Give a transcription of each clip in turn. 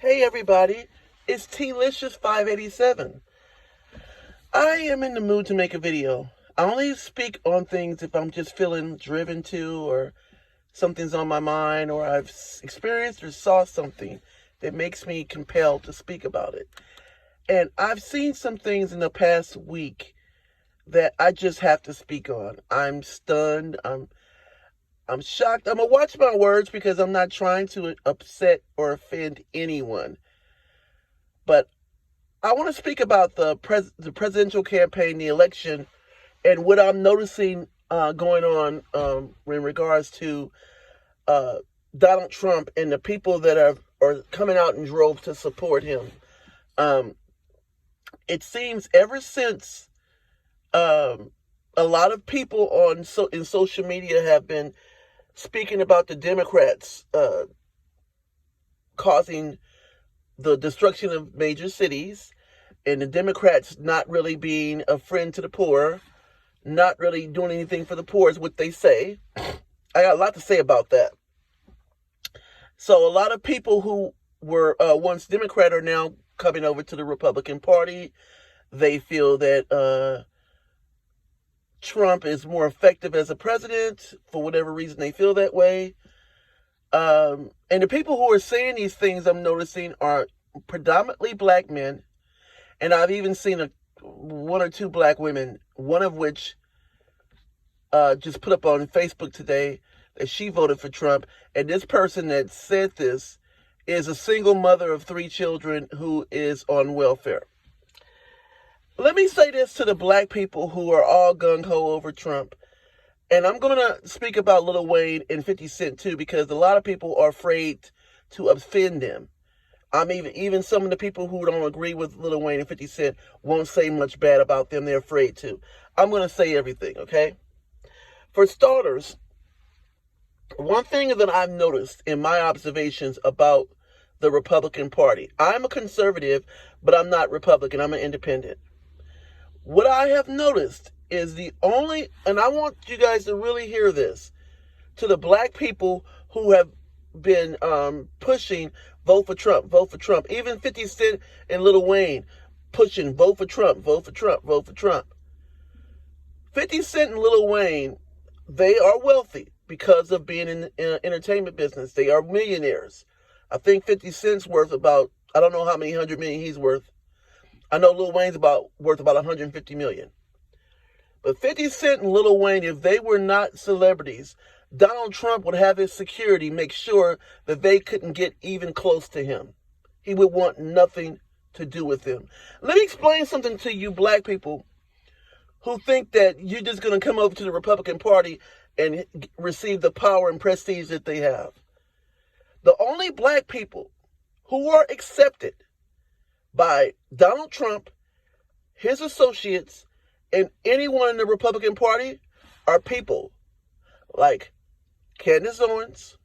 Hey everybody, it's T-Licious587. I am in the mood to make a video. I only speak on things if I'm just feeling driven to, or something's on my mind, or I've experienced or saw something that makes me compelled to speak about it. And I've seen some things in the past week that I just have to speak on. I'm stunned. I'm shocked. I'm going to watch my words because I'm not trying to upset or offend anyone. But I want to speak about the presidential campaign, the election, and what I'm noticing going on in regards to Donald Trump and the people that are coming out in droves to support him. It seems ever since a lot of people in social media have been speaking about the Democrats causing the destruction of major cities, and the Democrats not really being a friend to the poor, not really doing anything for the poor is what they say. I got a lot to say about that. So a lot of people who were once Democrat are now coming over to the Republican Party. They feel that Trump is more effective as a president. For whatever reason, they feel that way. And the people who are saying these things, I'm noticing, are predominantly black men. And I've even seen one or two black women, one of which just put up on Facebook today that she voted for Trump. And this person that said this is a single mother of 3 children who is on welfare. Let me say this to the black people who are all gung-ho over Trump. And I'm going to speak about Lil Wayne and 50 Cent too, because a lot of people are afraid to offend them. Even some of the people who don't agree with Lil Wayne and 50 Cent won't say much bad about them. They're afraid to. I'm going to say everything, okay? For starters, one thing that I've noticed in my observations about the Republican Party, I'm a conservative, but I'm not Republican. I'm an independent. What I have noticed is and I want you guys to really hear this, to the black people who have been pushing vote for Trump, vote for Trump. Even 50 Cent and Lil Wayne pushing vote for Trump, vote for Trump, vote for Trump. 50 Cent and Lil Wayne, they are wealthy because of being in the entertainment business. They are millionaires. I think 50 Cent's worth about, I don't know how many $100 million he's worth. I know Lil Wayne's worth about $150 million. But 50 Cent and Lil Wayne, if they were not celebrities, Donald Trump would have his security make sure that they couldn't get even close to him. He would want nothing to do with them. Let me explain something to you black people who think that you're just going to come over to the Republican Party and receive the power and prestige that they have. The only black people who are accepted by Donald Trump, his associates, and anyone in the Republican Party are people like Candace Owens,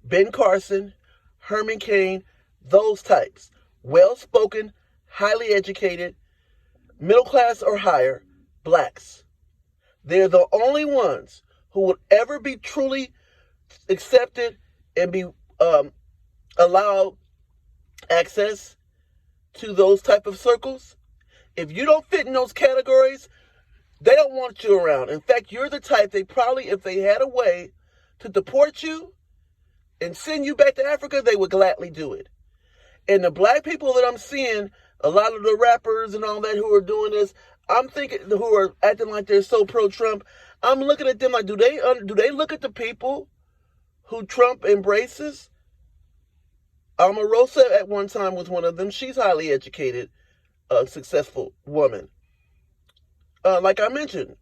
Ben Carson, Herman Cain, those types. Well-spoken, highly educated, middle class or higher, blacks. They're the only ones who would ever be truly accepted and be allowed access to those type of circles. If you don't fit in those categories, they don't want you around. In fact, you're the type they probably, if they had a way to deport you and send you back to Africa, they would gladly do it. And the black people that I'm seeing, a lot of the rappers and all that who are doing this, I'm thinking, who are acting like they're so pro-Trump, I'm looking at them like, do they look at the people who Trump embraces? Omarosa at one time was one of them. She's highly educated, a successful woman. Like I mentioned,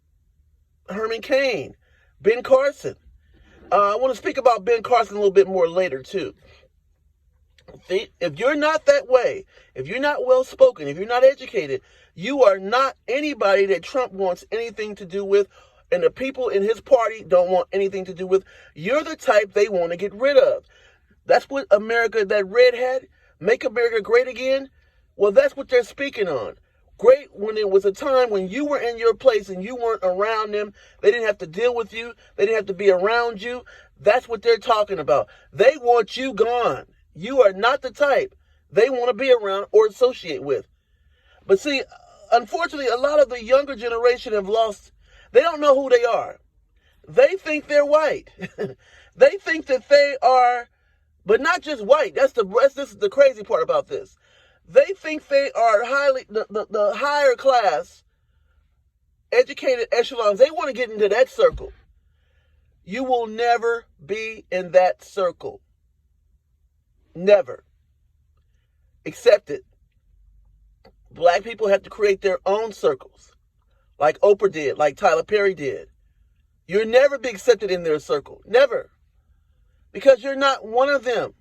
Herman Cain, Ben Carson. I want to speak about Ben Carson a little bit more later, too. If you're not that way, if you're not well-spoken, if you're not educated, you are not anybody that Trump wants anything to do with, and the people in his party don't want anything to do with. You're the type they want to get rid of. That's what America, that red hat, make America great again. Well, that's what they're speaking on. Great when it was a time when you were in your place and you weren't around them. They didn't have to deal with you. They didn't have to be around you. That's what they're talking about. They want you gone. You are not the type they want to be around or associate with. But see, unfortunately, a lot of the younger generation have lost, they don't know who they are. They think they're white. They think that they are, but not just white. This is the crazy part about this. They think they are the higher class, educated echelons. They want to get into that circle. You will never be in that circle. Never. Accept it. Black people have to create their own circles, like Oprah did, like Tyler Perry did. You'll never be accepted in their circle. Never. Because you're not one of them.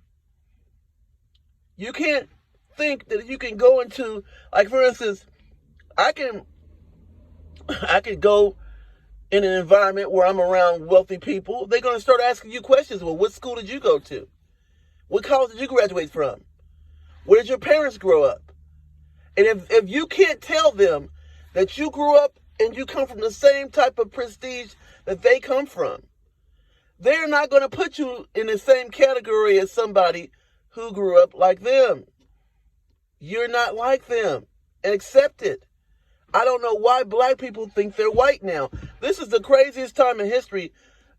You can't think that you can go into, like, for instance, I can go in an environment where I'm around wealthy people. They're going to start asking you questions. Well, what school did you go to? What college did you graduate from? Where did your parents grow up? And if you can't tell them that you grew up and you come from the same type of prestige that they come from, they're not going to put you in the same category as somebody who grew up like them. You're not like them. And accept it. I don't know why black people think they're white now. This is the craziest time in history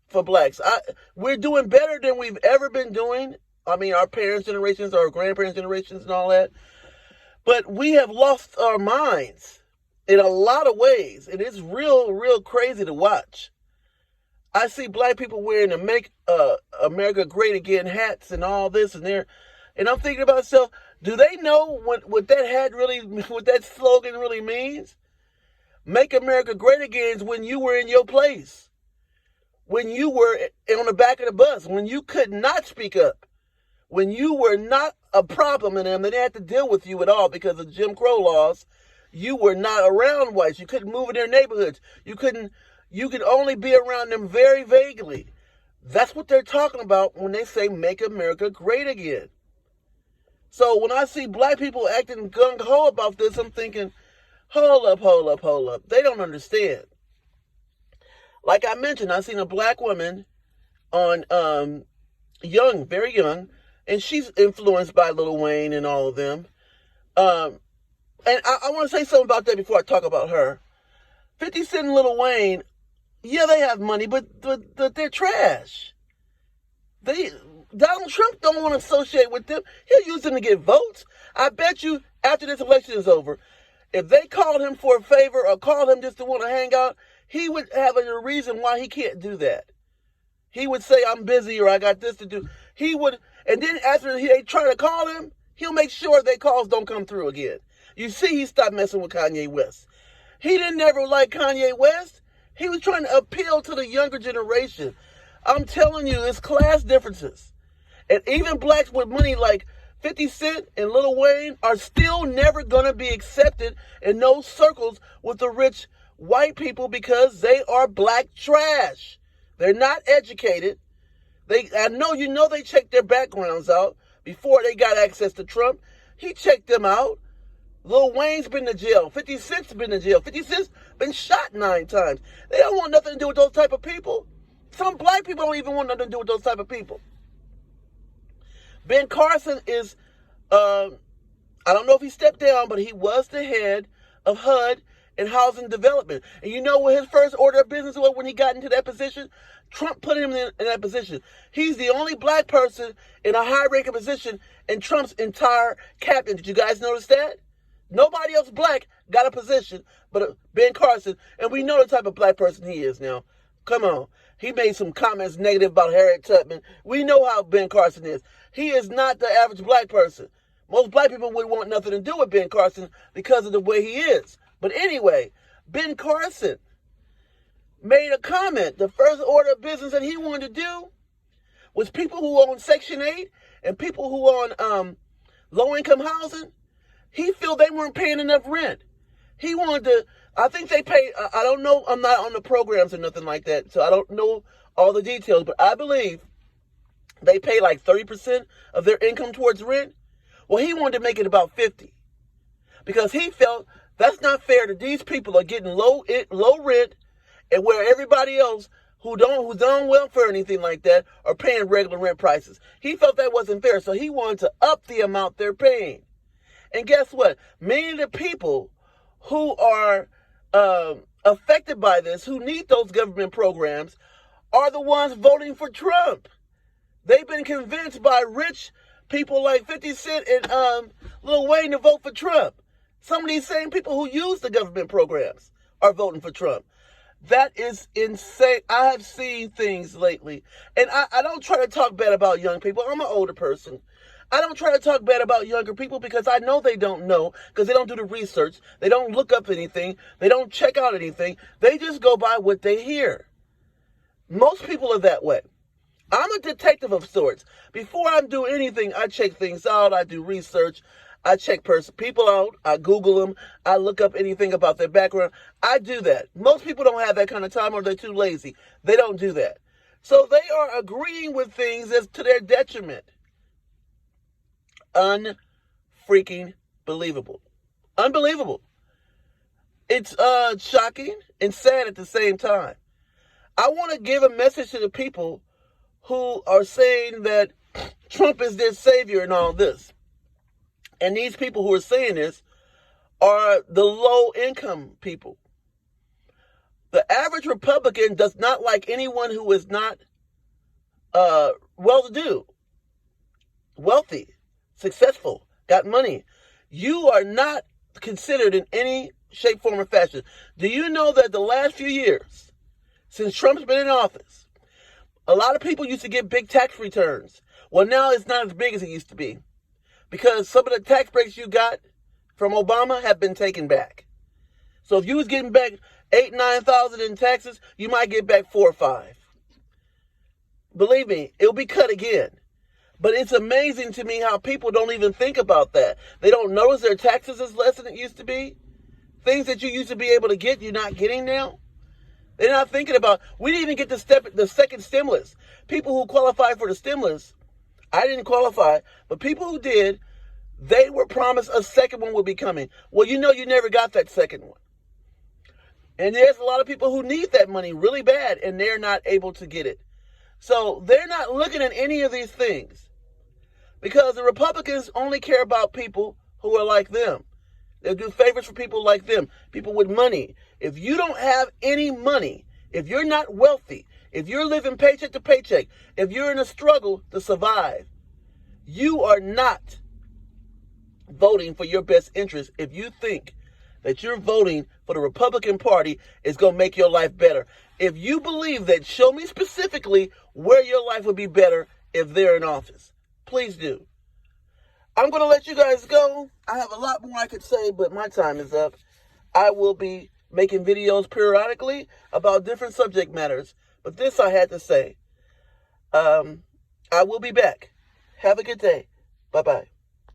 for blacks. We're doing better than we've ever been doing. I mean, our parents' generations, our grandparents' generations and all that. But we have lost our minds in a lot of ways. And it's real crazy to watch. I see black people wearing the Make America Great Again hats and all this and I'm thinking about myself, do they know what that hat really, what that slogan really means? Make America Great Again is when you were in your place. When you were on the back of the bus. When you could not speak up. When you were not a problem in them, they didn't have to deal with you at all because of Jim Crow laws. You were not around whites. You couldn't move in their neighborhoods. You could only be around them very vaguely. That's what they're talking about when they say make America great again. So when I see black people acting gung-ho about this, I'm thinking, hold up. They don't understand. Like I mentioned, I seen a black woman on very young, and she's influenced by Lil Wayne and all of them. And I want to say something about that before I talk about her. 50 Cent and Lil Wayne, yeah, they have money, but they're trash. Donald Trump don't want to associate with them. He'll use them to get votes. I bet you after this election is over, if they called him for a favor or called him just to want to hang out, he would have a reason why he can't do that. He would say, I'm busy or I got this to do. He would, and then after they try to call him, he'll make sure their calls don't come through again. You see, he stopped messing with Kanye West. He didn't ever like Kanye West. He was trying to appeal to the younger generation. I'm telling you, it's class differences. And even blacks with money like 50 Cent and Lil Wayne are still never going to be accepted in those circles with the rich white people because they are black trash. They're not educated. I know they checked their backgrounds out before they got access to Trump. He checked them out. Lil Wayne's been to jail. 50 Cent's been to jail. 50 Cent's been shot 9 times. They don't want nothing to do with those type of people. Some black people don't even want nothing to do with those type of people. Ben Carson is, I don't know if he stepped down, but he was the head of HUD and Housing Development. And you know what his first order of business was when he got into that position? Trump put him in that position. He's the only black person in a high-ranking position in Trump's entire cabinet. Did you guys notice that? Nobody else black got a position but Ben Carson, and we know the type of black person he is now. Come on. He made some comments negative about Harriet Tubman. We know how Ben Carson is. He is not the average black person. Most black people would want nothing to do with Ben Carson because of the way he is. But anyway, Ben Carson made a comment. The first order of business that he wanted to do was people who own Section 8 and people who own low-income housing. He felt they weren't paying enough rent. He wanted to, I think they pay, I don't know, I'm not on the programs or nothing like that, so I don't know all the details, but I believe they pay like 30% of their income towards rent. Well, he wanted to make it about 50 because he felt that's not fair that these people are getting low rent and where everybody else who's on welfare or anything like that are paying regular rent prices. He felt that wasn't fair, so he wanted to up the amount they're paying. And guess what? Many of the people who are affected by this, who need those government programs, are the ones voting for Trump. They've been convinced by rich people like 50 Cent and Lil Wayne to vote for Trump. Some of these same people who use the government programs are voting for Trump. That is insane. I have seen things lately, and I don't try to talk bad about young people. I'm an older person. I don't try to talk bad about younger people because I know they don't know, because they don't do the research. They don't look up anything. They don't check out anything. They just go by what they hear. Most people are that way. I'm a detective of sorts. Before I do anything, I check things out. I do research. I check people out. I Google them. I look up anything about their background. I do that. Most people don't have that kind of time, or they're too lazy. They don't do that. So they are agreeing with things as to their detriment. Unfreaking believable. Unbelievable. It's shocking and sad at the same time. I want to give a message to the people who are saying that Trump is their savior and all this. And these people who are saying this are the low-income people. The average Republican does not like anyone who is not well-to-do, wealthy, successful, got money. You are not considered in any shape, form, or fashion. Do you know that the last few years, since Trump's been in office, a lot of people used to get big tax returns. Well, now it's not as big as it used to be, because some of the tax breaks you got from Obama have been taken back. So if you was getting back $8,000-9,000 in taxes, you might get back $4,000 or $5,000. Believe me, it'll be cut again. But it's amazing to me how people don't even think about that. They don't notice their taxes is less than it used to be. Things that you used to be able to get, you're not getting now. They're not thinking about, we didn't even get the second stimulus. People who qualified for the stimulus, I didn't qualify, but people who did, they were promised a second one would be coming. Well, you know you never got that second one. And there's a lot of people who need that money really bad, and they're not able to get it. So they're not looking at any of these things, because the Republicans only care about people who are like them. They do favors for people like them, people with money. If you don't have any money, if you're not wealthy, if you're living paycheck to paycheck, if you're in a struggle to survive, you are not voting for your best interest if you think that you're voting for the Republican Party is going to make your life better. If you believe that, show me specifically where your life would be better if they're in office. Please do. I'm going to let you guys go. I have a lot more I could say, but my time is up. I will be making videos periodically about different subject matters, but this I had to say. I will be back. Have a good day. Bye-bye.